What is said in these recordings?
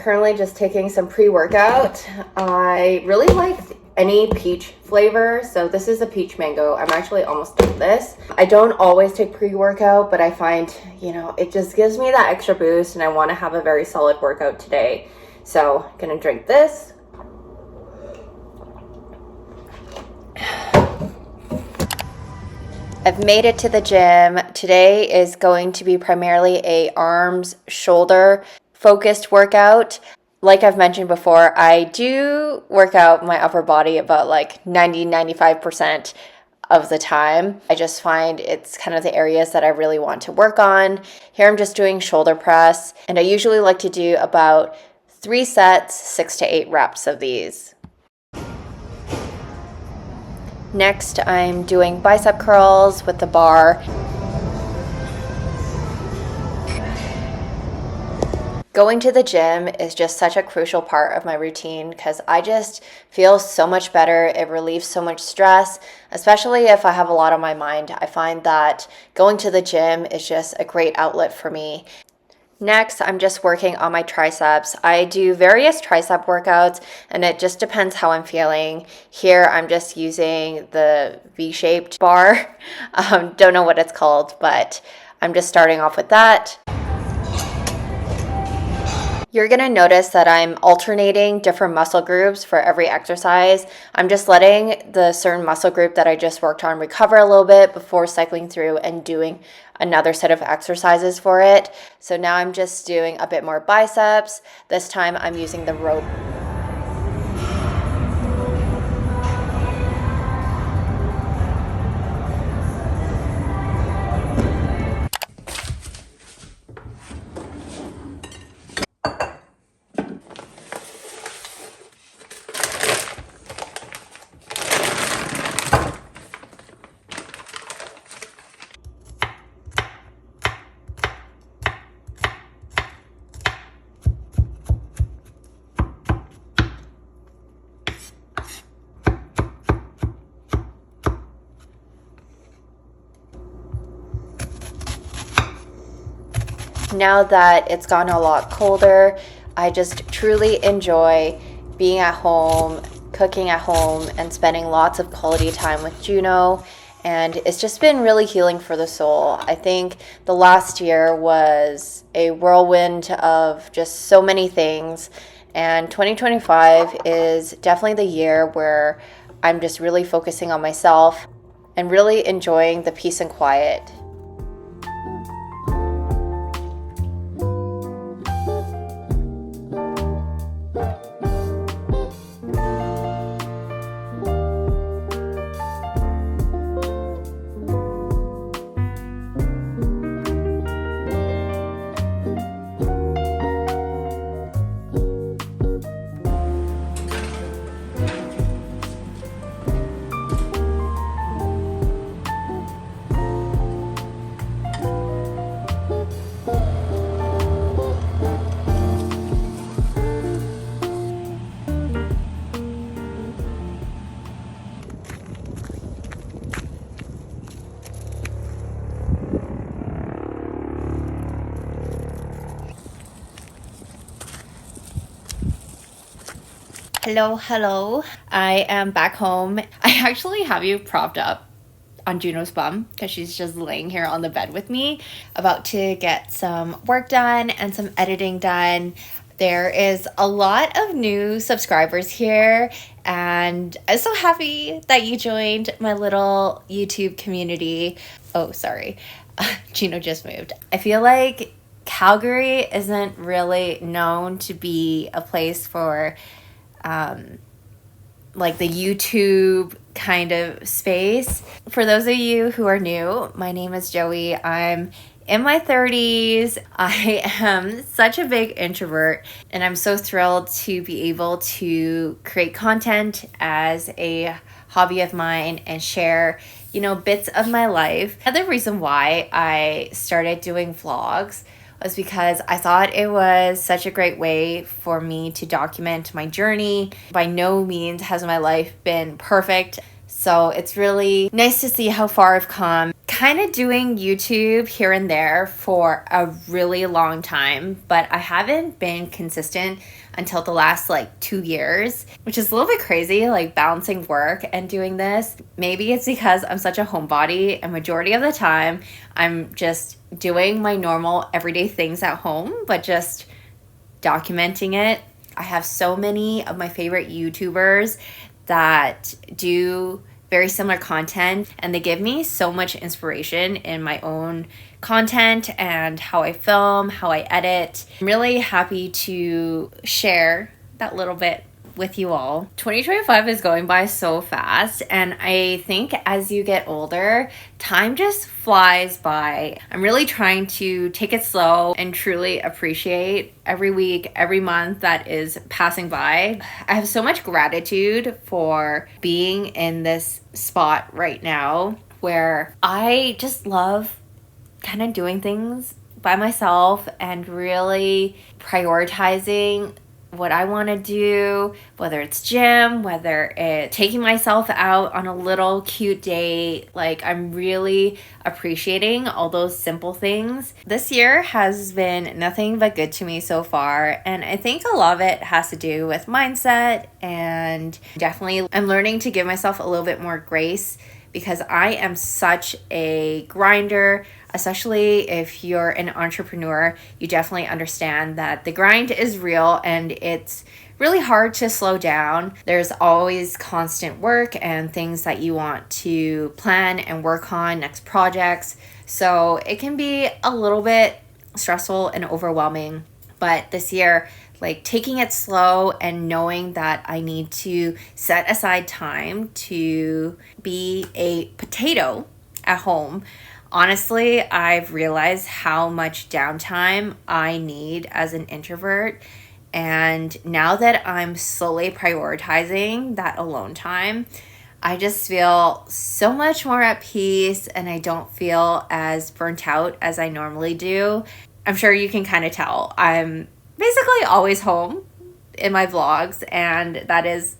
currently just taking some pre-workout. I really like any peach flavor, so this is a peach mango. I'm actually almost done this. I don't always take pre-workout, but I find, it just gives me that extra boost and I want to have a very solid workout today. So I'm gonna drink this. I've made it to the gym. Today is going to be primarily a arms, shoulder focused workout. Like I've mentioned before, I do work out my upper body about like 90-95% of the time. I just find it's kind of the areas that I really want to work on. Here I'm just doing shoulder press, and I usually like to do about 3 sets, 6 to 8 reps of these. Next, I'm doing bicep curls with the bar. Going to the gym is just such a crucial part of my routine because I just feel so much better. It relieves so much stress, especially if I have a lot on my mind. I find that going to the gym is just a great outlet for me. Next, I'm just working on my triceps. I do various tricep workouts and it just depends how I'm feeling. Here, I'm just using the V-shaped bar. Don't know what it's called, but I'm just starting off with that. You're gonna notice that I'm alternating different muscle groups for every exercise. I'm just letting the certain muscle group that I just worked on recover a little bit before cycling through and doing another set of exercises for it. So now I'm just doing a bit more biceps. This time I'm using the rope. Now that it's gotten a lot colder, I just truly enjoy being at home, cooking at home, and spending lots of quality time with Juno. And it's just been really healing for the soul. I think the last year was a whirlwind of just so many things. And 2025 is definitely the year where I'm just really focusing on myself and really enjoying the peace and quiet. Hello. I am back home. I actually have you propped up on Juno's bum because she's just laying here on the bed with me, about to get some work done and some editing done. There is a lot of new subscribers here, and I'm so happy that you joined my little YouTube community. Oh, sorry. Juno just moved. I feel like Calgary isn't really known to be a place for like the YouTube kind of space. For those of you who are new, my name is Joey. I'm in my 30s. I am such a big introvert, and I'm so thrilled to be able to create content as a hobby of mine and share, bits of my life. Another reason why I started doing vlogs was because I thought it was such a great way for me to document my journey. By no means has my life been perfect. So it's really nice to see how far I've come. Kind of doing YouTube here and there for a really long time, but I haven't been consistent until the last like 2 years, which is a little bit crazy, like balancing work and doing this. Maybe it's because I'm such a homebody and majority of the time I'm just doing my normal everyday things at home, but just documenting it. I have so many of my favorite YouTubers that do very similar content, and they give me so much inspiration in my own content and how I film, how I edit. I'm really happy to share that little bit with you all. 2025 is going by so fast, and I think as you get older, time just flies by. I'm really trying to take it slow and truly appreciate every week, every month that is passing by. I have so much gratitude for being in this spot right now where I just love kind of doing things by myself and really prioritizing what I want to do, whether it's gym, whether it's taking myself out on a little cute date. Like, I'm really appreciating all those simple things. This year has been nothing but good to me so far, and I think a lot of it has to do with mindset, and definitely I'm learning to give myself a little bit more grace because I am such a grinder. Especially if you're an entrepreneur, you definitely understand that the grind is real and it's really hard to slow down. There's always constant work and things that you want to plan and work on, next projects. So it can be a little bit stressful and overwhelming. But this year, like taking it slow and knowing that I need to set aside time to be a potato at home. Honestly, I've realized how much downtime I need as an introvert. And now that I'm slowly prioritizing that alone time, I just feel so much more at peace and I don't feel as burnt out as I normally do. I'm sure you can kind of tell. I'm basically always home in my vlogs, and that is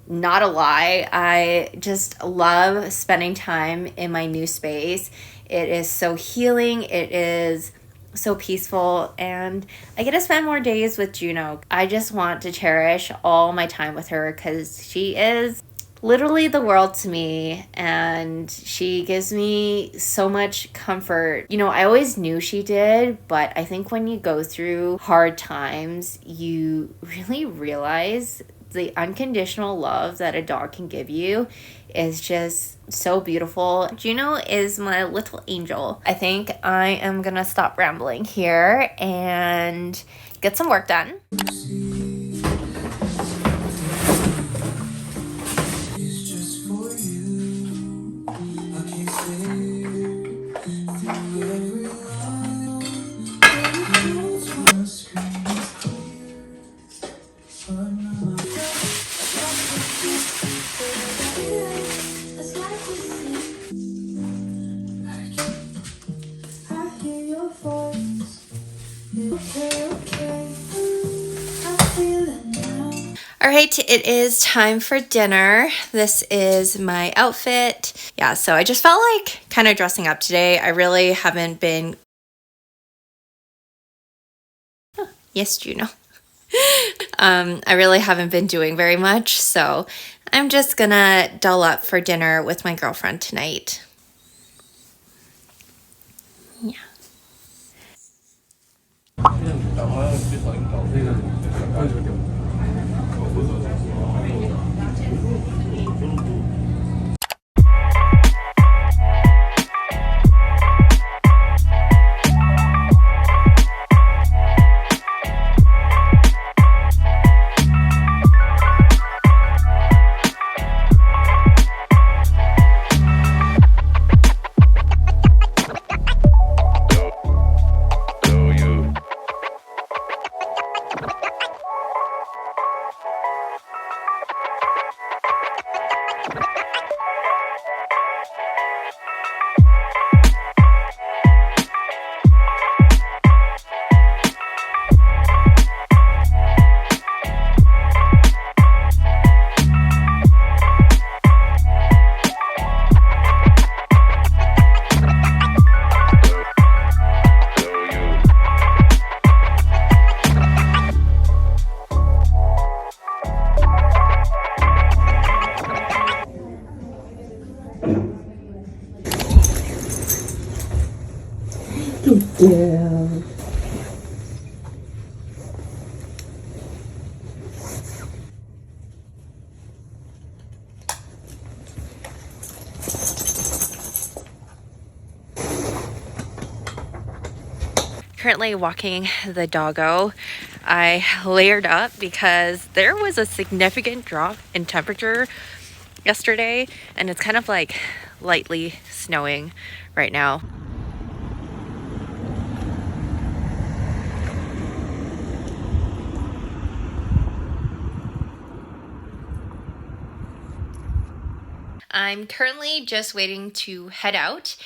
not a lie. I just love spending time in my new space. It is so healing. It is so peaceful, and I get to spend more days with Juno. I just want to cherish all my time with her because she is literally the world to me, and she gives me so much comfort. You know, I always knew she did, but I think when you go through hard times, you really realize the unconditional love that a dog can give you is just so beautiful. Juno is my little angel. I think I am gonna stop rambling here and get some work done. All right, it is time for dinner. This is my outfit. Yeah, so I just felt like kind of dressing up today. I really haven't been... Yes, Juno. I really haven't been doing very much, so I'm just gonna doll up for dinner with my girlfriend tonight. Yeah. Yeah. Currently walking the doggo. I layered up because there was a significant drop in temperature yesterday, and it's kind of like lightly snowing right now. I'm currently just waiting to head out.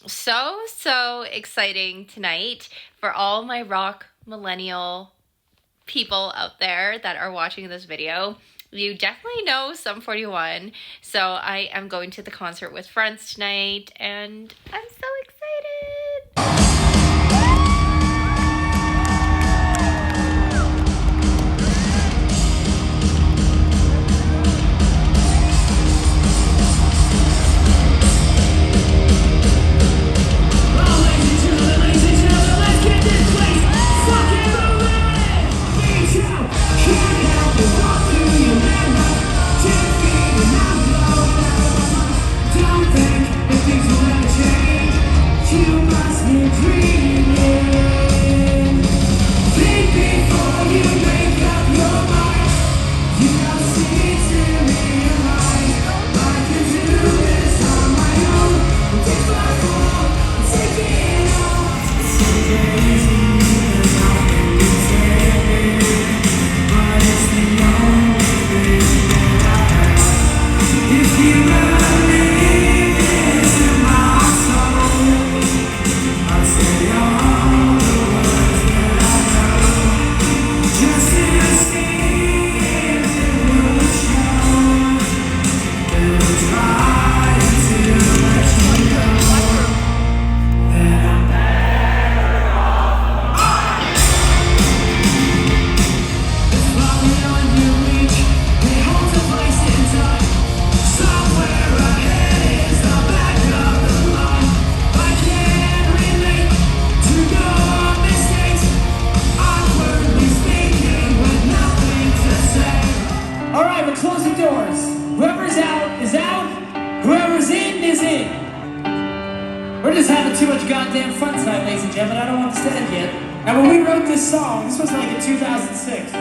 So exciting tonight for all my rock millennial people out there that are watching this video. You definitely know SUM41, so I am going to the concert with friends tonight, and I'm so excited! We're just having too much goddamn fun tonight, ladies and gentlemen. I don't understand yet. Now, when we wrote this song, this was like in 2006.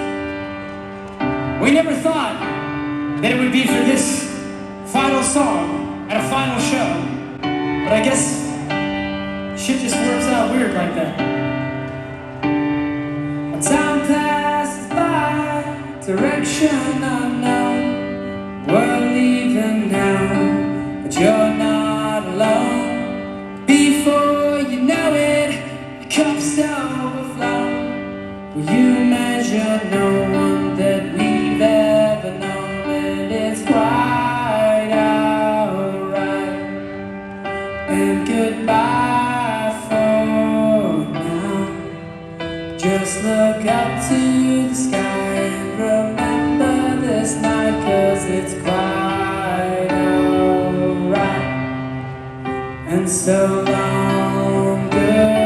We never thought that it would be for this final song at a final show. But I guess shit just works out weird like that. Time passes by, direction unknown. We're leaving now, but you're not alone. Before you know it, the cup's overflown. Will you measure no one that we've ever known? And it's quite alright. And goodbye for now. Just look up to the sky and remember this night, 'cause it's quite alright. And so long, girl.